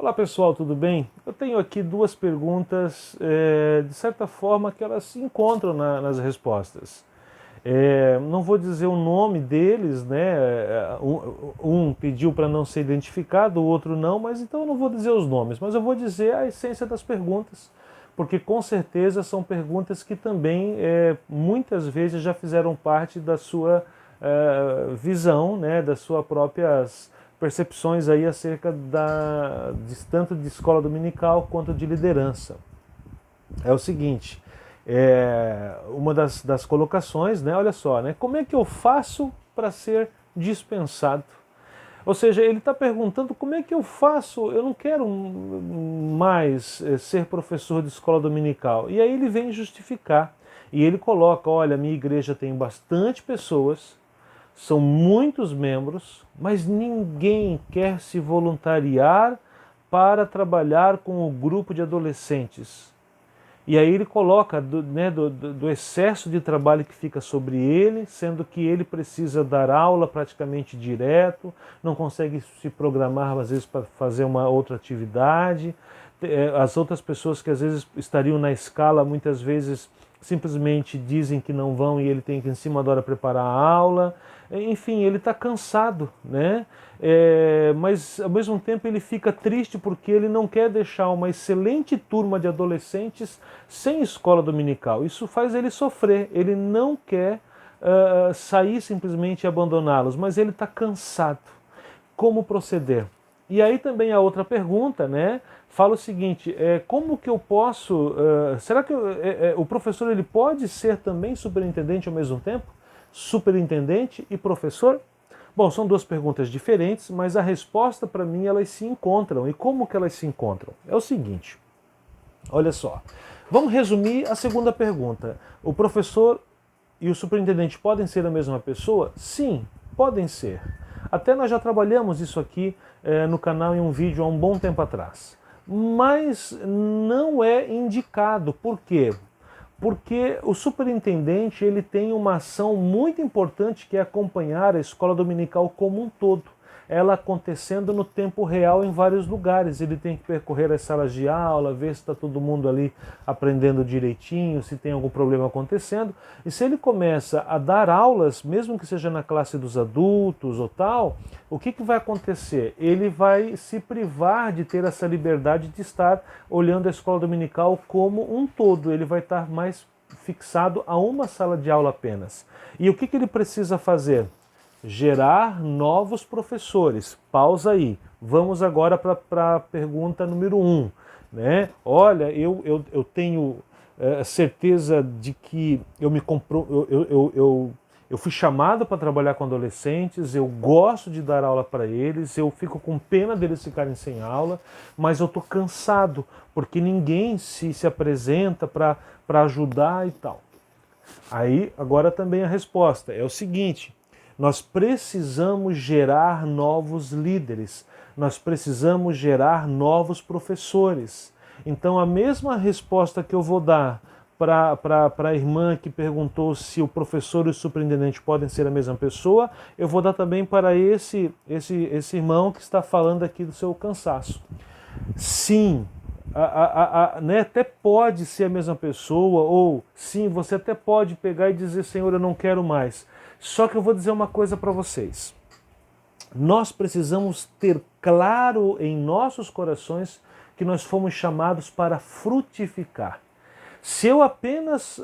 Olá pessoal, tudo bem? Eu tenho aqui duas perguntas, de certa forma que elas se encontram nas respostas. Não vou dizer o nome deles, né? Um pediu para não ser identificado, o outro não, mas então eu não vou dizer os nomes, mas eu vou dizer a essência das perguntas, porque com certeza são perguntas que também muitas vezes já fizeram parte da sua visão, né? Das suas próprias percepções aí acerca tanto de escola dominical quanto de liderança. É o seguinte, uma das colocações, né, olha só, né, como é que eu faço para ser dispensado? Ou seja, ele está perguntando como é que eu faço, eu não quero mais ser professor de escola dominical. E aí ele vem justificar, e ele coloca, olha, minha igreja tem bastante pessoas, são muitos membros, mas ninguém quer se voluntariar para trabalhar com o grupo de adolescentes. E aí ele coloca do excesso de trabalho que fica sobre ele, sendo que ele precisa dar aula praticamente direto, não consegue se programar às vezes para fazer uma outra atividade. As outras pessoas que às vezes estariam na escala, muitas vezes simplesmente dizem que não vão e ele tem que em cima da hora preparar a aula. Enfim, ele está cansado, né? Mas ao mesmo tempo ele fica triste porque ele não quer deixar uma excelente turma de adolescentes sem escola dominical. Isso faz ele sofrer, ele não quer sair simplesmente e abandoná-los, mas ele está cansado. Como proceder? E aí também a outra pergunta, né? Fala o seguinte: como que eu posso? Será que o professor ele pode ser também superintendente ao mesmo tempo? Superintendente e professor? Bom, são duas perguntas diferentes, mas a resposta para mim elas se encontram. E como que elas se encontram? É o seguinte, olha só, vamos resumir a segunda pergunta. O professor e o superintendente podem ser a mesma pessoa? Sim, podem ser. Até nós já trabalhamos isso aqui no canal em um vídeo há um bom tempo atrás. Mas não é indicado. Por quê? Porque o superintendente ele tem uma ação muito importante que é acompanhar a escola dominical como um todo. Ela acontecendo no tempo real em vários lugares. Ele tem que percorrer as salas de aula, ver se está todo mundo ali aprendendo direitinho, se tem algum problema acontecendo. E se ele começa a dar aulas, mesmo que seja na classe dos adultos ou tal, o que vai acontecer? Ele vai se privar de ter essa liberdade de estar olhando a escola dominical como um todo. Ele vai estar mais fixado a uma sala de aula apenas. E o que ele precisa fazer? Gerar novos professores. Pausa aí. Vamos agora para a pergunta número 1. Né? Olha, eu tenho certeza de que eu fui chamado para trabalhar com adolescentes, eu gosto de dar aula para eles, eu fico com pena deles ficarem sem aula, mas eu estou cansado, porque ninguém se apresenta para ajudar e tal. Aí, agora também a resposta é o seguinte: nós precisamos gerar novos líderes, nós precisamos gerar novos professores. Então a mesma resposta que eu vou dar para a irmã que perguntou se o professor e o superintendente podem ser a mesma pessoa, eu vou dar também para esse irmão que está falando aqui do seu cansaço. Sim, né, até pode ser a mesma pessoa, ou sim, você até pode pegar e dizer, Senhor, eu não quero mais. Só que eu vou dizer uma coisa para vocês. Nós precisamos ter claro em nossos corações que nós fomos chamados para frutificar. Se eu apenas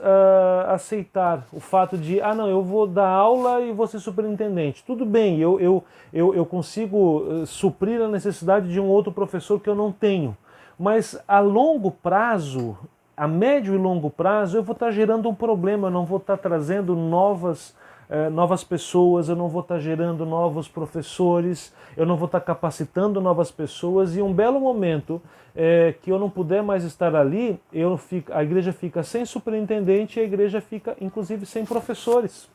aceitar o fato de, não, eu vou dar aula e vou ser superintendente, tudo bem, eu consigo suprir a necessidade de um outro professor que eu não tenho, mas a longo prazo, a médio e longo prazo, eu vou estar gerando um problema, eu não vou estar trazendo novas pessoas, eu não vou estar gerando novos professores, eu não vou estar capacitando novas pessoas, e um belo momento que eu não puder mais estar ali, a igreja fica sem superintendente e a igreja fica inclusive sem professores.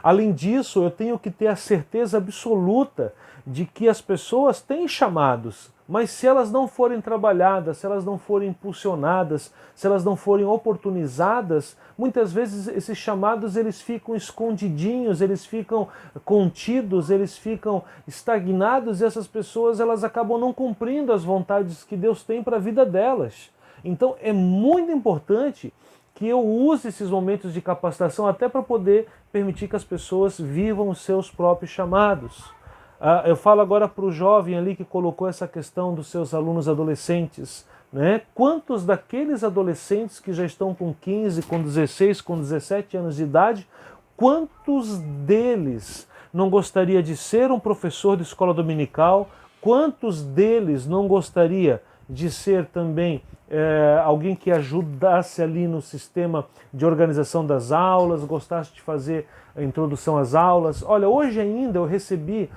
Além disso, eu tenho que ter a certeza absoluta de que as pessoas têm chamados, Mas se elas não forem trabalhadas, se elas não forem impulsionadas, se elas não forem oportunizadas, muitas vezes esses chamados eles ficam escondidinhos, eles ficam contidos, eles ficam estagnados e essas pessoas elas acabam não cumprindo as vontades que Deus tem para a vida delas. Então é muito importante que eu use esses momentos de capacitação até para poder permitir que as pessoas vivam os seus próprios chamados. Eu falo agora para o jovem ali que colocou essa questão dos seus alunos adolescentes, né? Quantos daqueles adolescentes que já estão com 15, com 16, com 17 anos de idade, quantos deles não gostaria de ser um professor de escola dominical? Quantos deles não gostaria de ser também alguém que ajudasse ali no sistema de organização das aulas, gostasse de fazer a introdução às aulas? Olha, hoje ainda eu recebi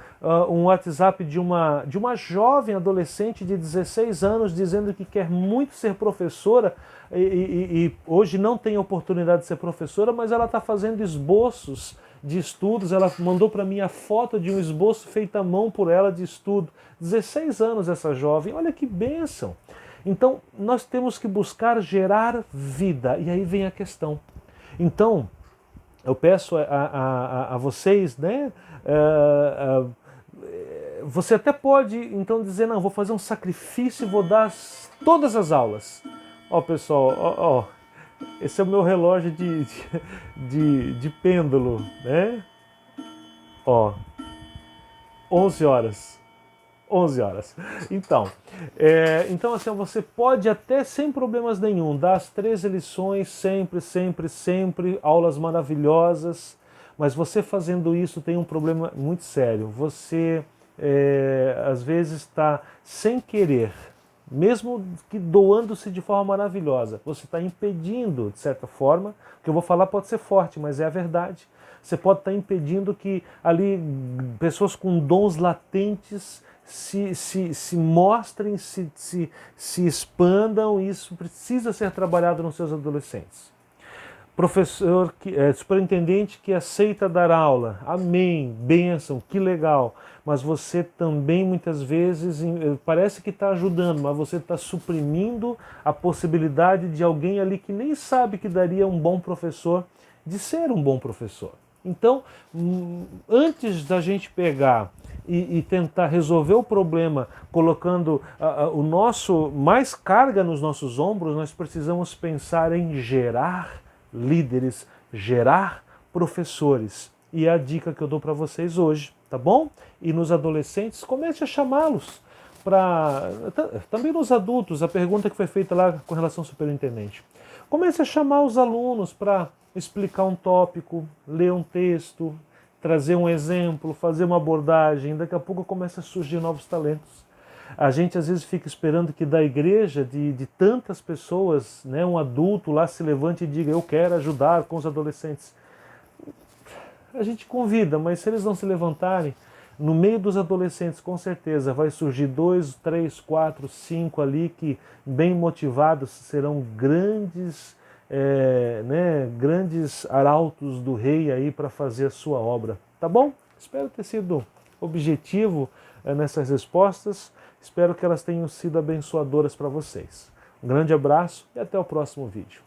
um WhatsApp de uma jovem adolescente de 16 anos dizendo que quer muito ser professora e hoje não tem oportunidade de ser professora, mas ela está fazendo esboços de estudos. Ela mandou para mim a foto de um esboço feito à mão por ela de estudo. 16 anos essa jovem, olha que bênção! Então, nós temos que buscar gerar vida. E aí vem a questão. Então, eu peço a vocês, né? Você até pode, então, dizer, não, vou fazer um sacrifício e vou dar todas as aulas. Ó, pessoal, esse é o meu relógio de pêndulo, né? Ó, 11 horas. 11 horas. Então assim, você pode até sem problemas nenhum dar as 13 lições sempre, aulas maravilhosas, mas você fazendo isso tem um problema muito sério. Você às vezes está sem querer, mesmo que doando-se de forma maravilhosa, você está impedindo, de certa forma, o que eu vou falar pode ser forte, mas é a verdade. Você pode estar impedindo que ali pessoas com dons latentes se mostrem, se expandam. Isso precisa ser trabalhado nos seus adolescentes. Professor, superintendente que aceita dar aula, amém, bênção, que legal, mas você também muitas vezes parece que está ajudando, mas você está suprimindo a possibilidade de alguém ali que nem sabe que daria um bom professor, de ser um bom professor. Então, antes da gente pegar e tentar resolver o problema colocando o nosso mais carga nos nossos ombros, nós precisamos pensar em gerar líderes, gerar professores. E é a dica que eu dou para vocês hoje, tá bom? E nos adolescentes, comece a chamá-los também nos adultos, a pergunta que foi feita lá com relação ao superintendente. Comece a chamar os alunos para explicar um tópico, ler um texto, trazer um exemplo, fazer uma abordagem. Daqui a pouco começa a surgir novos talentos. A gente às vezes fica esperando que da igreja, de tantas pessoas, né, um adulto lá se levante e diga, eu quero ajudar com os adolescentes. A gente convida, mas se eles não se levantarem, no meio dos adolescentes, com certeza, vai surgir 2, 3, 4, 5 ali que, bem motivados, serão grandes grandes arautos do rei aí para fazer a sua obra. Tá bom? Espero ter sido objetivo nessas respostas. Espero que elas tenham sido abençoadoras para vocês. Um grande abraço e até o próximo vídeo.